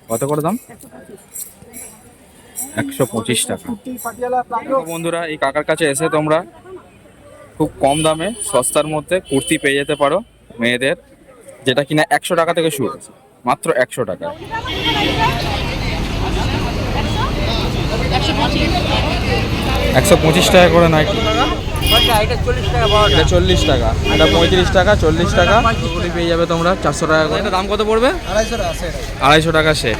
কত করে দাম? 125 টাকা। বন্ধুরা, এই কাকার কাছে এসে তোমরা খুব কম দামে সস্তার মধ্যে কুর্তি পেয়ে যেতে পারো মেয়েদের, যেটা কিনা 100 টাকা থেকে শুরু, মাত্র 100 টাকা। 125 টাকা করে নাইটি। এটা 40 টাকা, এটা 35 টাকা, 40 টাকা পেয়ে যাবে তোমরা 400 টাকা করে। এটা দাম কত পড়বে? 250 টাকা সেট।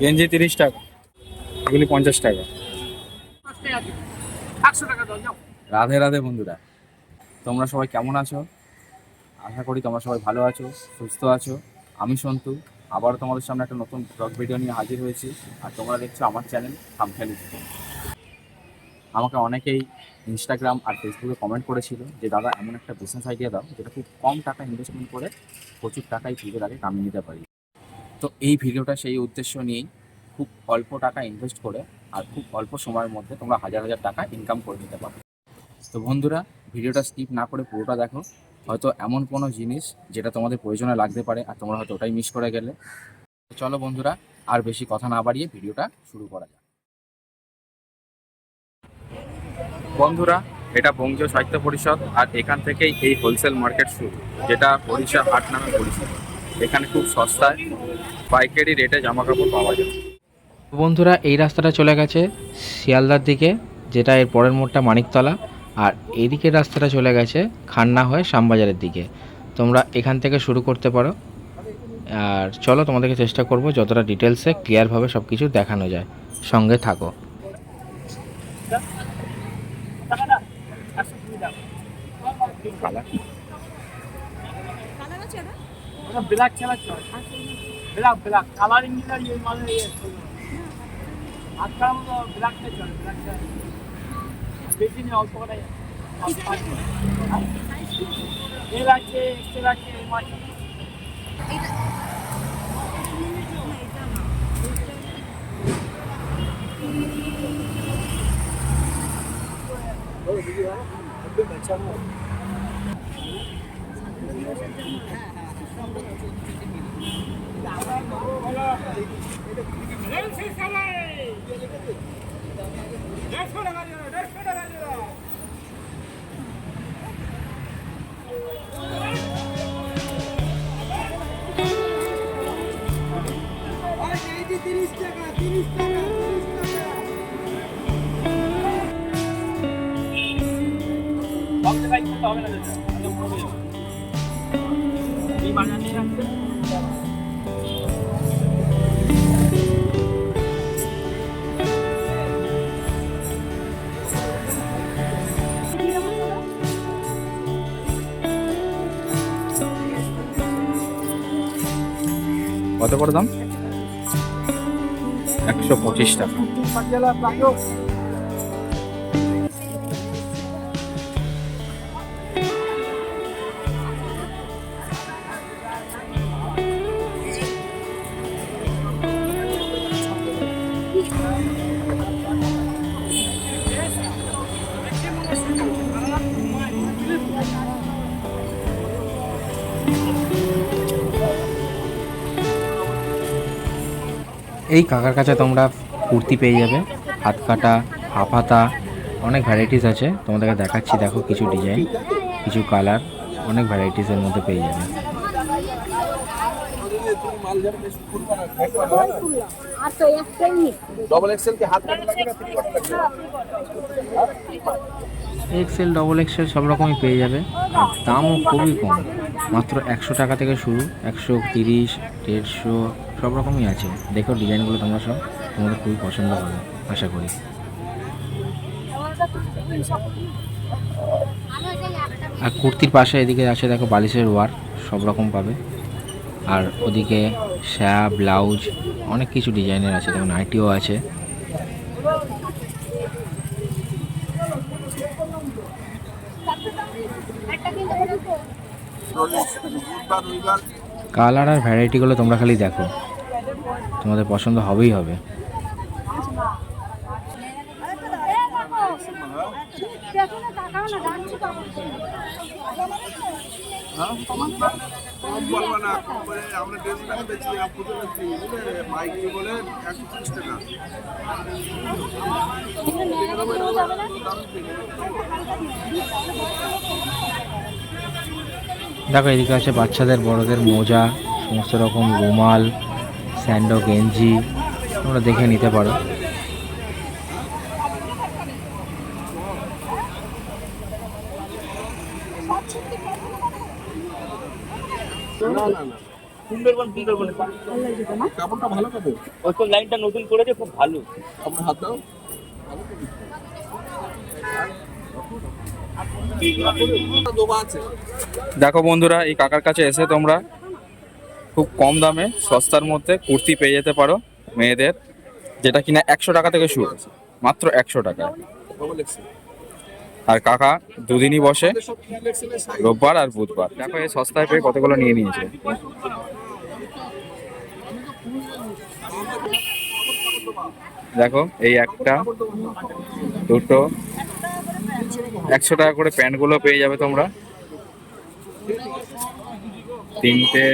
গেঞ্জি 30 টাকা, এগুলি 50 টাকা। রাধে রাধে বন্ধুরা, তোমরা সবাই কেমন আছো? আশা করি তোমরা সবাই ভালো আছো, সুস্থ আছো। আমি সন্তু, আবারও তোমাদের সামনে একটা নতুন ব্লগ ভিডিও নিয়ে হাজির হয়েছি। আর তোমরা দেখছো আমার চ্যানেল থাম্বনেল। আমাকে অনেকেই ইনস্টাগ্রাম আর ফেসবুকে কমেন্ট করেছিল যে দাদা এমন একটা বিজনেস আইডিয়া দাও যেটা খুব কম টাকা ইনভেস্টমেন্ট করে প্রচুর টাকায় ভিডিওর আগে কামিয়ে নিতে পারি। তো এই ভিডিওটা সেই উদ্দেশ্য নিয়েই, খুব অল্প টাকা ইনভেস্ট করে আর খুব অল্প সময়ের মধ্যে তোমরা হাজার হাজার টাকা ইনকাম করে নিতে পারো। তো বন্ধুরা, ভিডিওটা স্কিপ না করে পুরোটা দেখো। হয়তো এমন কোনো জিনিস যেটা তোমাদের প্রয়োজনে লাগতে পারে আর তোমরা হয়তো ওটাই মিস করে গেলে। চলো বন্ধুরা, আর বেশি কথা না বাড়িয়ে ভিডিওটা শুরু করা যাক। বন্ধুরা, এটা বঙ্গীয় সাহিত্য পরিষদ, আর এখান থেকেই এই হোলসেল মার্কেট শুরু, যেটা বরিশা হাট নামে পরিচিত। এখানে খুব সস্তায় পাইকারি রেটে জামা কাপড় পাওয়া যায়। বন্ধুরা, এই রাস্তাটা চলে গেছে শিয়ালদার দিকে, যেটা এর পরের মোড়টা মানিকতলা। আর এইদিকের রাস্তাটা চলে গেছে খান্না হয়ে শ্যামবাজারের দিকে। তোমরা এখান থেকে শুরু করতে পারো। আর চলো, তোমাদেরকে চেষ্টা করব যতটা ডিটেলসে ক্লিয়ারভাবে সব কিছু দেখানো যায়। সঙ্গে থাকো। ব্ল্যাক চালাচ্ছ, ব্ল্যাক ব্ল্যাক কালারিং নিলে এই মানে আজকাল মতো ব্ল্যাকটা চলে, ব্ল্যাকটা বেশি নেই, অল্প কটাই এর আছে, এক্সেল আছে, এই মাছ হবে না এই বাজার নিয়ে আসছে। কত করে দাম? 125 টাকা। এই কাকার কাছে তোমরা কুর্তি পেয়ে যাবে, হাত কাটা, হাফ হাতা, অনেক ভ্যারাইটিস আছে। তোমাদেরকে দেখাচ্ছি, দেখো কিছু ডিজাইন, কিছু কালার, অনেক ভ্যারাইটিসের মধ্যে পেয়ে যাবে। এক্সেল, ডবল এক্সেল সব রকমই পেয়ে যাবে। আর দামও খুবই কম, মাত্র 100 টাকা থেকে শুরু, 130, 150 সব রকমই আছে। দেখো ডিজাইনগুলো তোমরা সব, তোমাদের খুবই পছন্দ হবে আশা করি। আর কুর্তির পাশে এদিকে আছে দেখো বালিশের ওয়ার, সব রকম পাবে। আর ওদিকে শ্যা ব্লাউজ অনেক কিছু ডিজাইনের আছে, দেখুন নাইটিও আছে। কালার আর ভ্যারাইটিগুলো তোমরা খালি দেখো, তোমাদের পছন্দ হবেই হবে। দেখো এদিকে আছে বাচ্চাদের বড়দের মোজা, সমস্ত রকম রুমাল, স্যান্ডো গেঞ্জি, তোমরা দেখে নিতে পারো। কাপড়টা ভালো কাপড়, ওই তো লাইনটা নতুন করেছে, খুব ভালো। আপনার হাত দাও, দেখো বন্ধুরা, এই কাকার কাছে এসে তোমরা খুব কম দামে সস্তার মধ্যে কুর্তি পেয়ে যেতে পারো মেয়েদের, যেটা কিনা 100 টাকা থেকে শুরু, মাত্র 100 টাকায়। আর কাকা দুদিনই বসে, রোববার আর বুধবার। দেখো এই সস্তায় পেয়ে কতগুলো নিয়ে নিয়েছে। দেখো এই একটা, দুটো, 100 টাকা করে প্যান্টগুলো পেয়ে যাবে তোমরা, তিনটে,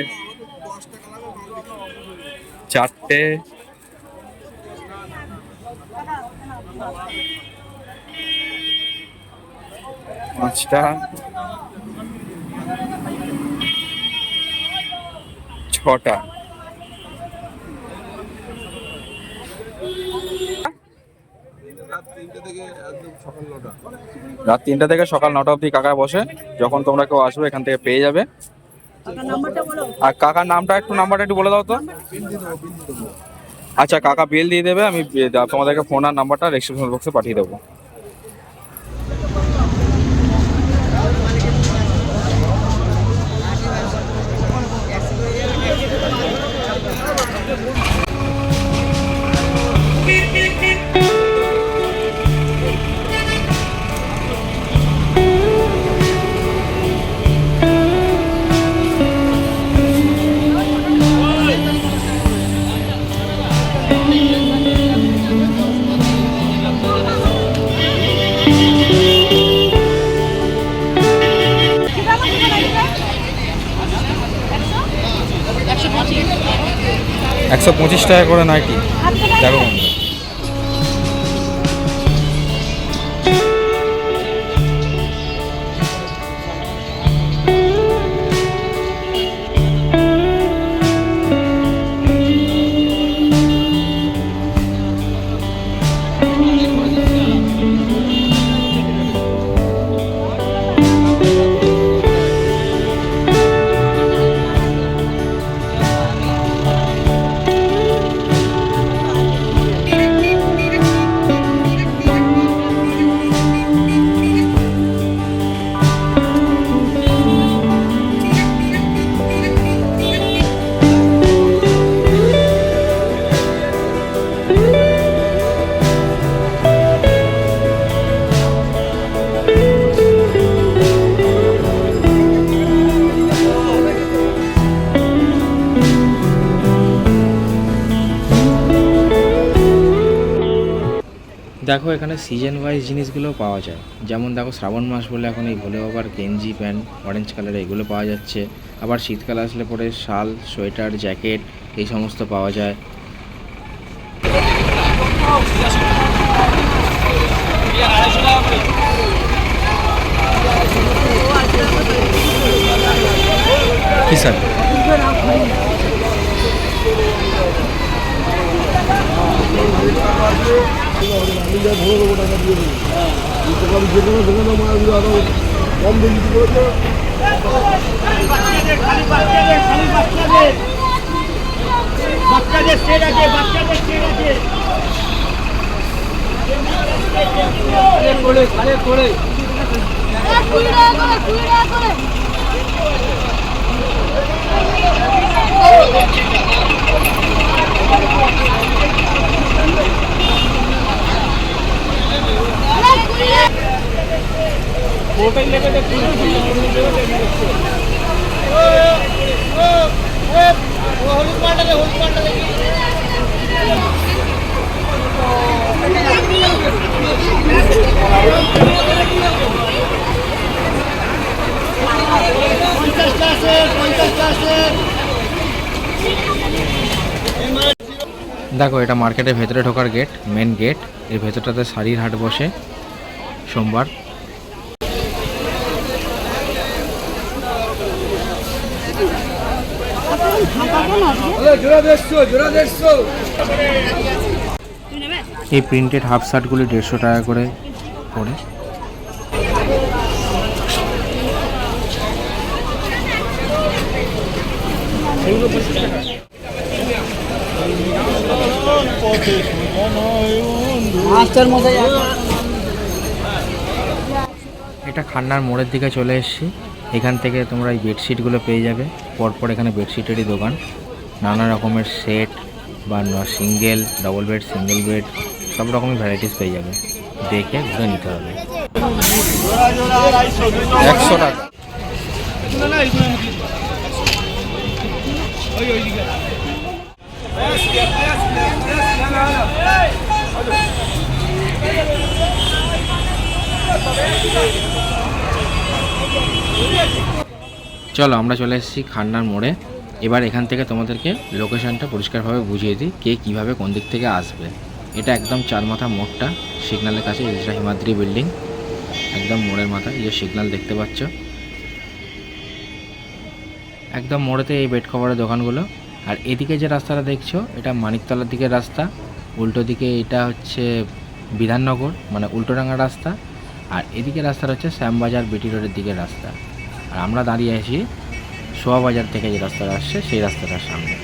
চারটে, পাঁচটা, ছটা। রাত 3টা থেকে সকাল 9টা অবধি কাকা বসে, যখন তোমরা কেউ আসবে এখান থেকে পেয়ে যাবে। আর কাকার নামটা নাম্বারটা একটু বলে দাও তো। আচ্ছা, কাকা বিল দিয়ে দেবে, আমি তোমাদেরকে ফোন আর নাম্বারটা রেজিস্ট্রেশন বক্সে পাঠিয়ে দেবো। একশো 25 টাকা করে নাইটি। দেখো বন্ধু, দেখো এখানে সিজন ওয়াইজ জিনিসগুলো পাওয়া যায়। যেমন দেখো শ্রাবণ মাস বলে এখন এই ভোলে বাবার গেঞ্জি প্যান্ট অরেঞ্জ কালারে এগুলো পাওয়া যাচ্ছে। আবার শীতকাল আসলে পরে শাল, সোয়েটার, জ্যাকেট এই সমস্ত পাওয়া যায়। কি স্যার? কম বেশি করেছে বাচ্চাদের সেট আছে, বাচ্চাদের সেট আছে। করে দেখো এটা মার্কেটের ভেতরে ঢোকার গেট, মেন গেট। এর ভেতরটাতে শাড়ির হাট বসে সোমবার। এই প্রিন্টেড হাফ শার্টগুলি 150 টাকা করে পড়ে। এটা খান্নার মোড়ের দিকে চলে এসেছি। এখান থেকে তোমরা এই বেডশিটগুলো পেয়ে যাবে। পরপর এখানে বেডশিটেরই দোকান, নানা রকমের সেট বা single, double bed, single bed, সব রকমের ভ্যারাইটিস পেয়ে যাবে। দেখে ঘুরে নিতে হবে। 100 টাকা। চলো আমরা চলে এসেছি খান্নার মোড়ে। এবার এখান থেকে তোমাদেরকে লোকেশনটা পরিষ্কারভাবে বুঝিয়ে দিই কে কীভাবে কোন দিক থেকে আসবে। এটা একদম চারমাথা মোড়টা, সিগন্যালের কাছে। এটা হিমাদ্রি বিল্ডিং, একদম মোড়ের মাথায়। এই যে সিগন্যাল দেখতে পাচ্ছ, একদম মোড়েতে এই বেড কভারের দোকানগুলো। আর এদিকে যে রাস্তাটা দেখছো এটা মানিকতলার দিকের রাস্তা, উল্টো দিকে এটা হচ্ছে বিধাননগর মানে উল্টোডাঙ্গা রাস্তা, আর এদিকে রাস্তাটা হচ্ছে শ্যামবাজার বিটি রোডের দিকের রাস্তা। আর আমরা দাঁড়িয়ে আছি শোয়াবাজার থেকে যে রাস্তাটা আসছে সেই রাস্তাটার সামনে।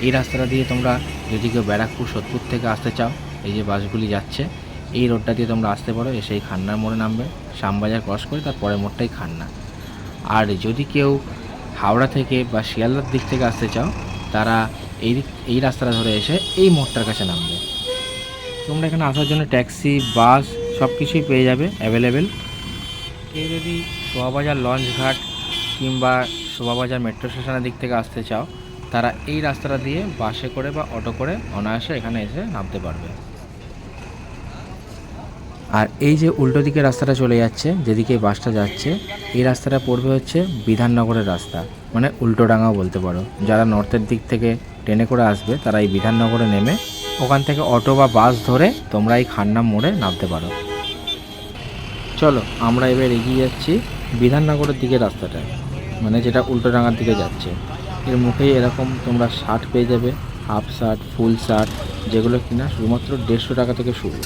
এই রাস্তাটা দিয়ে তোমরা যদি কেউ ব্যারাকপুর সোদপুর থেকে আসতে চাও, এই যে বাসগুলি যাচ্ছে এই রোডটা দিয়ে তোমরা আসতে পারো। এসে এই খান্নার মোড়ে নামবে, শ্যামবাজার ক্রস করে তার পরের মোড়টাই খান্না। আর যদি কেউ হাওড়া থেকে বা শিয়ালদার দিক থেকে আসতে চাও, তারা এই রাস্তাটা ধরে এসে এই মোড়টার কাছে নামবে। তোমরা এখানে আসার জন্য ট্যাক্সি, বাস সব কিছুই পেয়ে যাবে অ্যাভেলেবেল। কেউ যদি শোভাবাজার লঞ্চ ঘাট কিংবা শোভাবাজার মেট্রো স্টেশনের দিক থেকে আসতে চাও, তারা এই রাস্তাটা দিয়ে বাসে করে বা অটো করে অনায়াসে এখানে এসে নামতে পারবে। আর এই যে উল্টো দিকে রাস্তাটা চলে যাচ্ছে, যেদিকে বাসটা যাচ্ছে, এই রাস্তাটা পড়বে হচ্ছে বিধাননগরের রাস্তা, মানে উল্টোডাঙ্গাও বলতে পারো। যারা নর্থের দিক থেকে ট্রেনে করে আসবে তারা এই বিধাননগরে নেমে ওখান থেকে অটো বা বাস ধরে তোমরা এই খান্না মোড়ে নামতে পারো। চলো আমরা এবার এগিয়ে যাচ্ছি বিধাননগরের দিকে রাস্তাটা, মানে যেটা উল্টোডাঙ্গার দিকে যাচ্ছে। এর মুখেই এরকম তোমরা শার্ট পেয়ে যাবে, হাফ শার্ট, ফুল শার্ট, যেগুলো কিনা শুধুমাত্র 150 টাকা থেকে শুরু।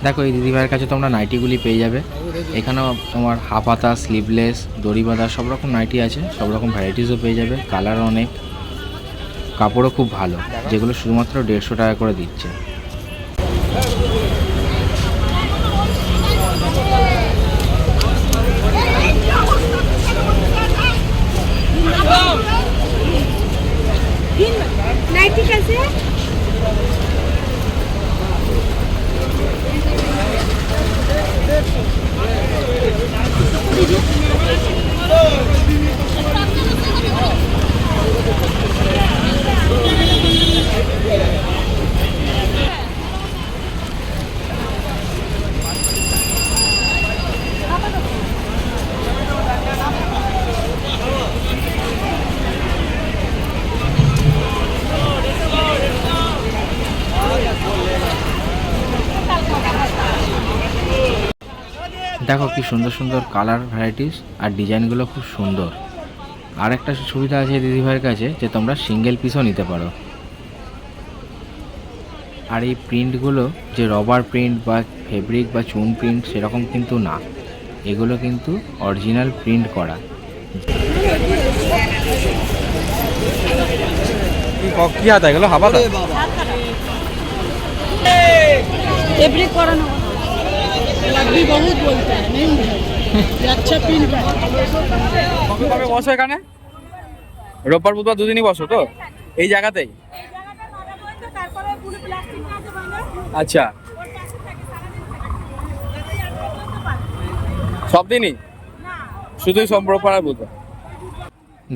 দেখো এই দিদিভাইয়ের কাছে তোমরা নাইটিগুলি পেয়ে যাবে। এখানেও তোমার হাফ হাতা, স্লিভলেস, দড়ি বাঁধা সব রকম নাইটি আছে, সব রকম ভ্যারাইটিসও পেয়ে যাবে। কালার অনেক, কাপড়ও খুব ভালো, যেগুলো শুধুমাত্র 150 টাকা করে দিচ্ছে। नाइटी कैसे है? দেখো কি সুন্দর সুন্দর কালার ভ্যারাইটিস আর ডিজাইনগুলো খুব সুন্দর। আর একটা সুবিধা আছে দিদিভাইয়ের কাছে যে তোমরা সিঙ্গেল পিসও নিতে পারো। আর এই প্রিন্টগুলো যে রবার প্রিন্ট বা ফেব্রিক বা চুন প্রিন্ট সেরকম কিন্তু না, এগুলো কিন্তু অরিজিনাল প্রিন্ট করা। কি হাতা এগুলো হাবাতা? फैब्रिक कराना भी बहुत बोलता है नहीं ये अच्छा प्रिंट है। কবে কবে বসো এখানে? রোববার বুধবার দুদিনই বসো তো এই জায়গাতেই? আচ্ছা, সব দিনই শুধুই রোববার আর বুধবার?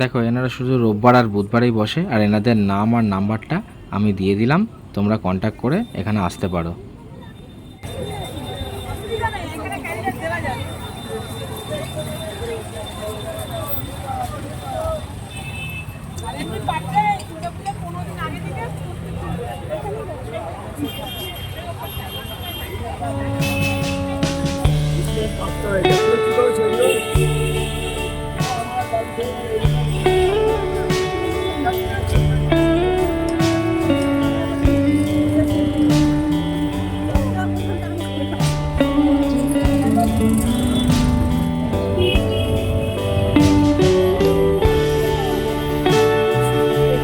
দেখো এনারা শুধু রোববার আর বুধবারেই বসে, আর এনাদের নাম আর নাম্বারটা আমি দিয়ে দিলাম, তোমরা কন্ট্যাক্ট করে এখানে আসতে পারো।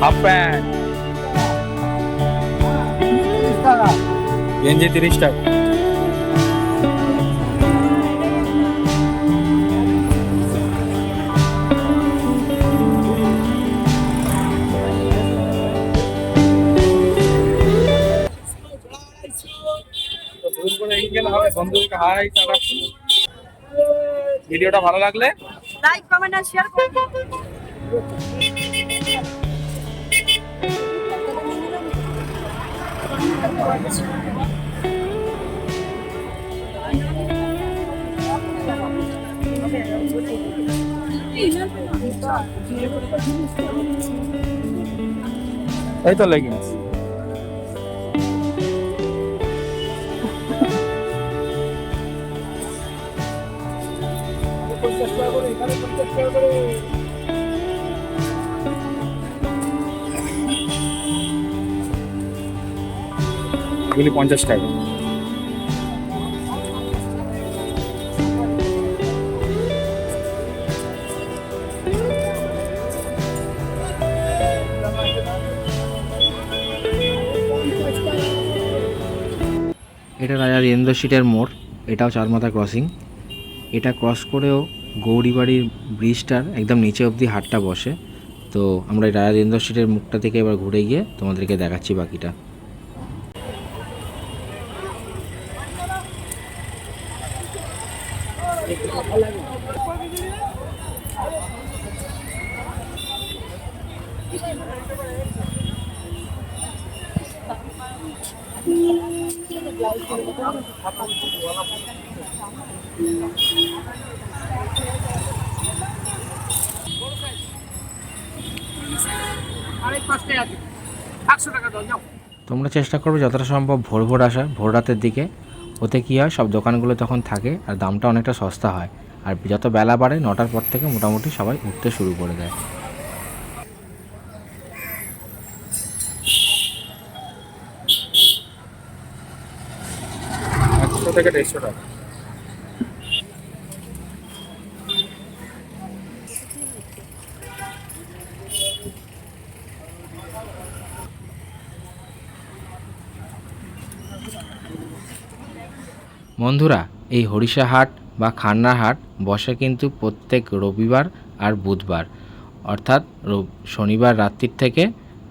হাফ প্যান্ট গেঞ্জি 30 টাকা। বন্ধুদেরকে হাই টাটা। ভিডিওটা ভালো লাগলে लाइक कमेंट और शेयर कर এই তো লেগিংস। এগুলি 50 টাকা। এটা রাজা রেন্দ্র সিটের মোড়, এটাও চারমাথা ক্রসিং। এটা ক্রস করেও গৌরীবাড়ির ব্রিজটার একদম নিচে অবধি হাটটা বসে। তো আমরা এই রাজা রেন্দ্র সিটের মুখটা থেকে এবার ঘুরে গিয়ে তোমাদেরকে দেখাচ্ছি বাকিটা। আরেক পাঁচটায় আছে 100 টাকা দাও যাও। তোমরা চেষ্টা করবে যতটা সম্ভব ভোর ভোর আসার, ভোর রাতের দিকে। ওতে কী হয়, সব দোকানগুলো তখন থাকে আর দামটা অনেকটা সস্তা হয়। আর যত বেলা বাড়ে 9টার পর থেকে মোটামুটি সবাই উঠতে শুরু করে দেয়। 100 থেকে 150 টাকা। বন্ধুরা, এই হরিষা হাট বা খান্নার হাট বসে কিন্তু প্রত্যেক রবিবার আর বুধবার, অর্থাৎ শনিবার রাত্রির থেকে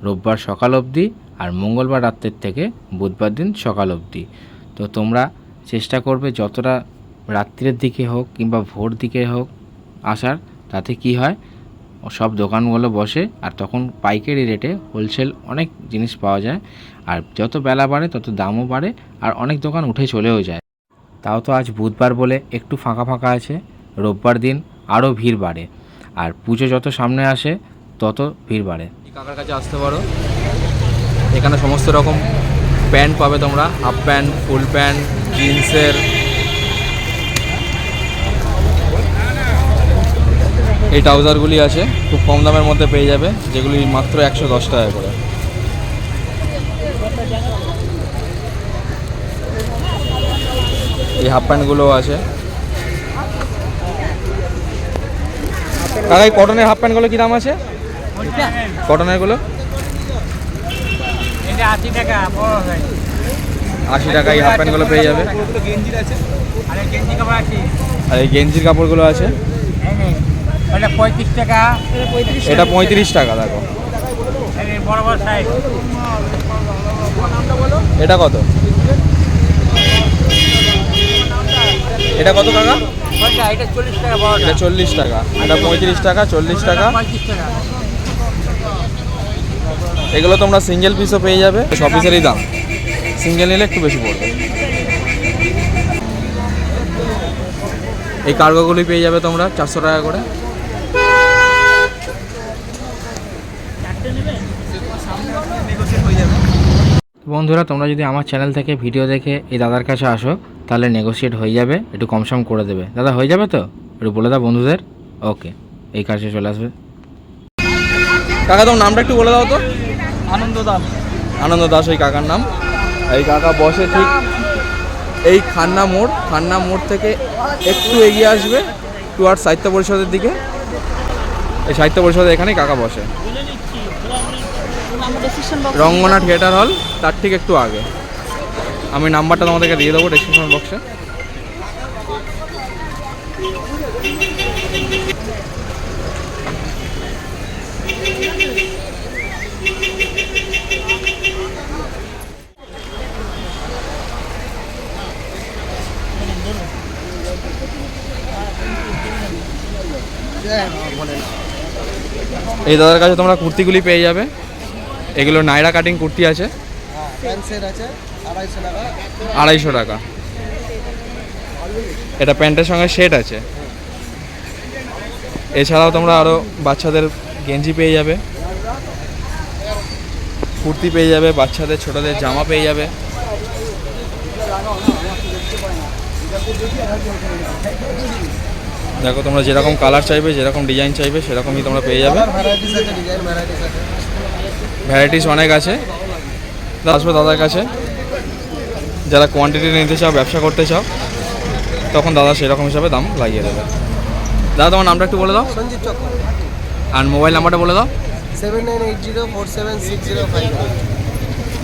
রোববার সকাল অবধি আর মঙ্গলবার রাত্রির থেকে বুধবার দিন সকাল অবধি। তো তোমরা চেষ্টা করবে যতটা রাত্রির দিকে হোক কিংবা ভোর দিকে হোক আসার, তাতে কি হয় সব দোকানগুলো বসে আর তখন পাইকারি রেটে হোলসেল অনেক জিনিস পাওয়া যায়। আর যত বেলা বাড়ে তত দামও বাড়ে আর অনেক দোকান উঠে চলেও যায়। তাও তো আজ বুধবার বলে একটু ফাঁকা ফাঁকা আছে, রোববার দিন আরও ভিড় বাড়ে। আর পুজো যত সামনে আসে তত ভিড় বাড়ে। কাকার কাছে আসতে পারো, এখানে সমস্ত রকম প্যান্ট পাবে তোমরা, হাফ প্যান্ট, ফুল প্যান্ট, জিন্সের এই ট্রাউজারগুলি আছে, খুব কম দামের মধ্যে পেয়ে যাবে, যেগুলি মাত্র 110 টাকা করে। এই হাফ প্যান্টগুলো আছে। কাকা এই কটনের হাফ প্যান্টগুলো কী দাম আছে? কটনেরগুলো এটা 80 টাকা বড় হয় 80 টাকা এই হাফ প্যান্টগুলো পেয়ে যাবে। আরে গেঞ্জি কাপড় আছে আর এই গেঞ্জির কাপড়গুলো আছে, ওটা 35 টাকা এটা 35 টাকা। দেখো এই বড় বড় সাইজ এটা কত? এটা কত কাকা? ওটা এটা 40 টাকা বড় এটা 40 টাকা, এটা 35 টাকা, 40 টাকা। 35 টাকা এগুলো তোমরা সিঙ্গেল পিসও পেয়ে যাবে, সব পিসেরই দাম, সিঙ্গেল নিলে একটু বেশি পড়বে। এই কার্গোগুলি পেয়ে যাবে তোমরা 400 টাকা করে। বন্ধুরা, তোমরা যদি আমার চ্যানেল থেকে ভিডিও দেখে এই দাদার কাছে আসো তাহলে নেগোশিয়েট হয়ে যাবে, একটু কম সম করে দেবে। দাদা হয়ে যাবে তো? একটু বলে দাও বন্ধুদের। ওকে, এই কাছে চলে আসবে। কাকা তোমার নামটা একটু বলে দাও তো। আনন্দ দাম আনন্দ দাস এই কাকার নাম। এই কাকা বসে ঠিক এই খান্না মোড় থেকে একটু এগিয়ে আসবে টুয়ার্ড সাহিত্য পরিষদের দিকে। এই সাহিত্য পরিষদের এখানেই কাকা বসে, রঙ্গনা থিয়েটার হল তার ঠিক একটু আগে। আমি নাম্বারটা তোমাদেরকে দিয়ে দেবো ডেসক্রিপশন বক্সে। এই দাদার কাছে তোমরা কুর্তিগুলি পেয়ে যাবে। এগুলো নাইরা কাটিং কুর্তি আছে, 250 টাকা। এটা প্যান্টের সঙ্গে সেট আছে। এছাড়াও তোমরা আরও বাচ্চাদের গেঞ্জি পেয়ে যাবে, কুর্তি পেয়ে যাবে, বাচ্চাদের ছোটদের জামা পেয়ে যাবে। দেখো তোমরা যেরকম কালার চাইবে, যেরকম ডিজাইন চাইবে সেরকমই তোমরা পেয়ে যাবে। ভ্যারাইটিস অনেক আছে। আসবে দাদার কাছে, যারা কোয়ান্টিটি নিতে চাও, ব্যবসা করতে চাও, তখন দাদা সেরকম হিসাবে দাম লাগিয়ে দেবে। দাদা তোমার নামটা একটু বলে দাও আর মোবাইল নাম্বারটা বলে দাও। 7980476051।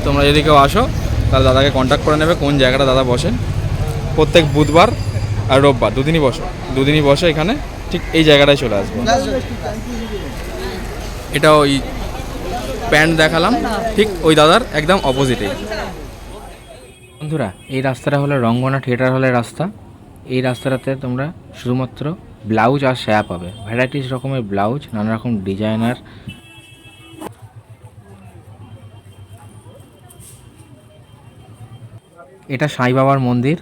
তোমরা যদি কেউ আসো তাহলে দাদাকে কন্ট্যাক্ট করে নেবে। কোন জায়গাটা দাদা বসেন? প্রত্যেক বুধবার আর রোববার দুদিনই বসে এখানে, ঠিক এই জায়গাটায় চলে আসবে। এটা ওই প্যান্ট দেখালাম ঠিক ওই দাদার একদম অপোজিটেই। বন্ধুরা, এই রাস্তাটা হলো রঙ্গনা থিয়েটার হলের রাস্তা। এই রাস্তাটাতে তোমরা শুধুমাত্র ব্লাউজ আর সায়া পাবে, ভ্যারাইটিস রকমের ব্লাউজ, নানা রকম ডিজাইনার। এটা সাই বাবার মন্দির,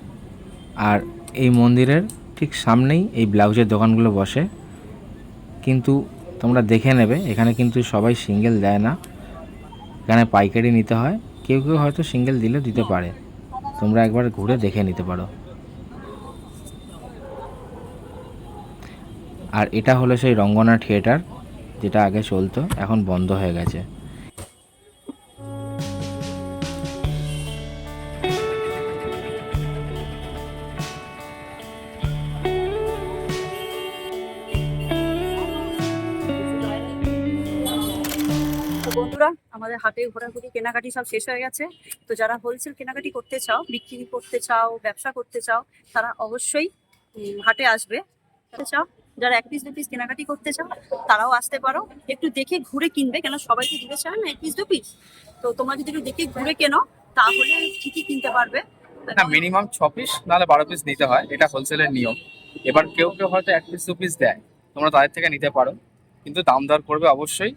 আর এই মন্দিরের ঠিক সামনেই এই ব্লাউজের দোকানগুলো বসে। কিন্তু তোমরা দেখে নেবে, এখানে কিন্তু সবাই সিঙ্গেল দেয় না, এখানে পাইকারি নিতে হয়। কেউ কেউ হয়তো সিঙ্গেল দিলেও দিতে পারে, তোমরা একবার ঘুরে দেখে নিতে পারো। আর এটা হলো সেই রঙ্গনা থিয়েটার, যেটা আগে চলতো, এখন বন্ধ হয়ে গেছে। তো বন্ধুরা, আমাদের হাটে ঘোরাঘুরি কেনাকাটি সব শেষ হয়ে গেছে। তো যারা হোলসেল কেনাকাটি করতে চাও, বিক্রি করতে চাও, ব্যবসা করতে চাও, তারা অবশ্যই হাটে আসবে। চাও যারা 1 পিস 2 পিস কেনাকাটি করতে চাও তারাও আসতে পারো। একটু দেখে ঘুরে কিনবে, কেন সবাই তো দিতে চায় না 1 পিস 2 পিস। তো তোমরা যদি একটু দেখে ঘুরে কেনো তাহলে ঠিকই কিনতে পারবে। না, মিনিমাম 6 পিস নাহলে 12 পিস নিতে হয়, এটা হোলসেলের নিয়ম। এবার কেউ কেউ হয়তো 1 পিস 2 পিস দেয়, তোমরা তাদের থেকে নিতে পারো, কিন্তু দাম দর করবে অবশ্যই।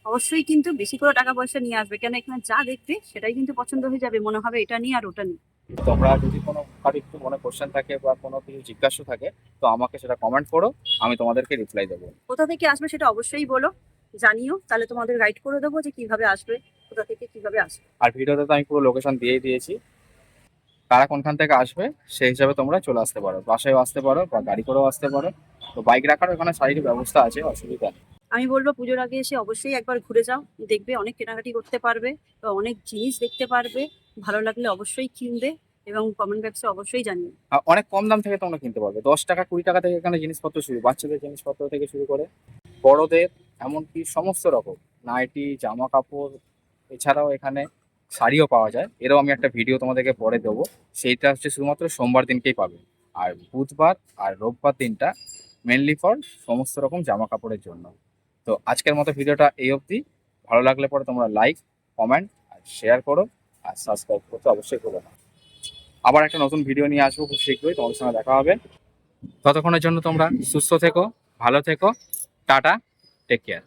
অবশ্যই কিন্তু বেশি করে টাকা পয়সা নিয়ে আসবে, কেন এখানে যা দেখবে সেটাই কিন্তু পছন্দ হয়ে যাবে, মনে হবে এটা নিয়ে আর ওটা নিয়ে। তোমরা যদি কোনো কারো একটু মনে কোশ্চেন থাকে বা কোনো কিছু জিজ্ঞাসা থাকে তো আমাকে সেটা কমেন্ট করো, আমি তোমাদেরকে রিপ্লাই দেবো। কোথা থেকে আসবে সেটা অবশ্যই বলো, জানিও, তাহলে তোমাদের গাইড করে দেবো যে কিভাবে আসবে, কোথা থেকে কিভাবে আসবে। আর ভিডিওতে তো আমি পুরো লোকেশন দিয়েই দিয়েছি, কারা কোনখান থেকে আসবে সেই হিসাবে তোমরা চলে আসতে পারো, বাসায়ও আসতে পারো বা গাড়ি করেও আসতে পারো, তো বাইক রাখারও এখানে শারীরিক ব্যবস্থা আছে, অসুবিধা নেই। আমি বলবো পুজোর আগে এসে অবশ্যই একবার ঘুরে যাও, দেখবে অনেক কেনাকাটি করতে পারবে, বা অনেক জিনিস দেখতে পারবে, ভালো লাগলে অবশ্যই কিনবে এবং কমেন্ট বক্সে অবশ্যই জানিও। আর অনেক কম দাম থেকে তোমরা কিনতে পারবে, 10 টাকা 20 টাকা থেকে এখানে জিনিসপত্র শুরু, বাচ্চাদের জিনিসপত্র থেকে শুরু করে বড়দের, এমনকি সমস্ত রকম নাইটি, জামা কাপড়, এছাড়াও এখানে শাড়িও পাওয়া যায়। এরও আমি একটা ভিডিও তোমাদেরকে পরে দেবো, সেইটা হচ্ছে শুধুমাত্র সোমবার দিনকেই পাবে। আর বুধবার আর রোববার দিনটা মেনলি ফর সমস্ত রকম জামা কাপড়ের জন্য। তো আজকের মতো ভিডিওটা এই অবধি। ভালো লাগলে পরে তোমরা লাইক, কমেন্ট আর শেয়ার করো, আর সাবস্ক্রাইব করতে অবশ্যই ভুলো না। আবার একটা নতুন ভিডিও নিয়ে আসবো খুব শীঘ্রই, তোমাদের সঙ্গে দেখা হবে। ততক্ষণের জন্য তোমরা সুস্থ থেকো, ভালো থেকো, টাটা, টেক কেয়ার।